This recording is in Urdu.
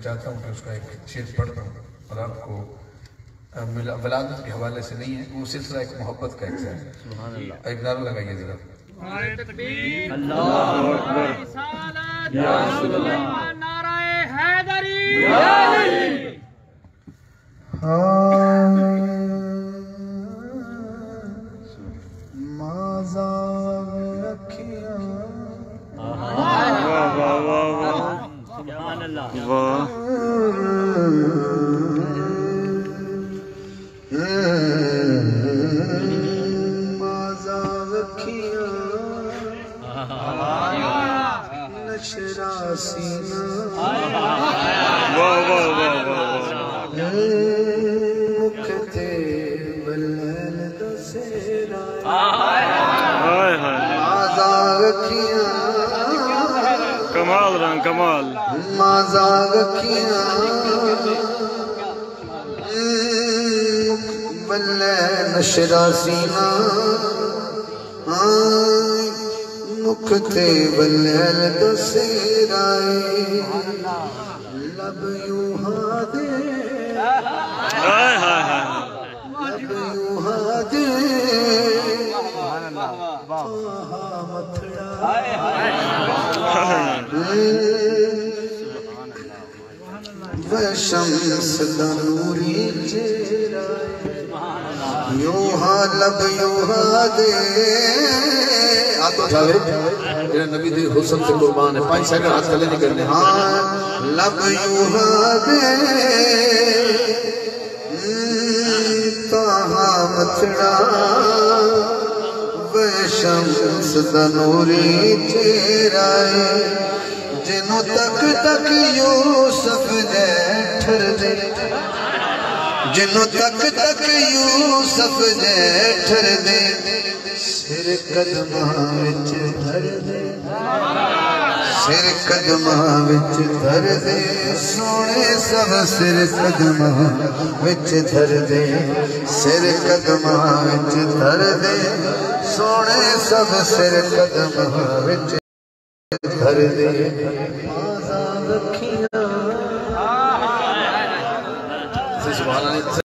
چاہتا ہوں کہ اس کا ایک شعر پڑھ دوں اور آپ کو ولادت کے حوالے سے نہیں ہے، وہ سلسلہ ایک محبت کا ایک ہے۔ ایک نعرہ لگائیے ذرا۔ نعرہ تکبیر، اللہ اکبر، رسالت، یا رسول اللہ، نعرہ حیدری، یا علی۔ مازاغ رکھیاں سبحان اللہ، مازاغ رکھیاں نشرا سینہ مکھتے بلین دسیرا مازاغ رکھیاں کمال رنگ کمال مازاغ رکھیاں بلین نشرا سینہ مکھتے بلین دسیرا لب یوں ہادے لب یوں ہادے متھڑا وشمس دنوری چہرہ یوں ہاں لب یوں ہادے ہاتھ اٹھاوے میرا نبی دی حسن سے قربان ہے 5 سیکنڈ ہاتھ کلے نہیں کرنے ہاں لب یوں ہادے تاہا متھڑا وشمس دنوری چہرہ جنوں تک تک یوسف دے ٹھر دے جنوں تک تک یوسف دے ٹھر دے سر قدماں وچ دھر دے سر قدماں وچ دھر دے سونے سب سر قدماں وچ دھر دے سر قدماں وچ دھر دے سونے سب سر قدماں وچ دھر دے مازاغ رکھیاں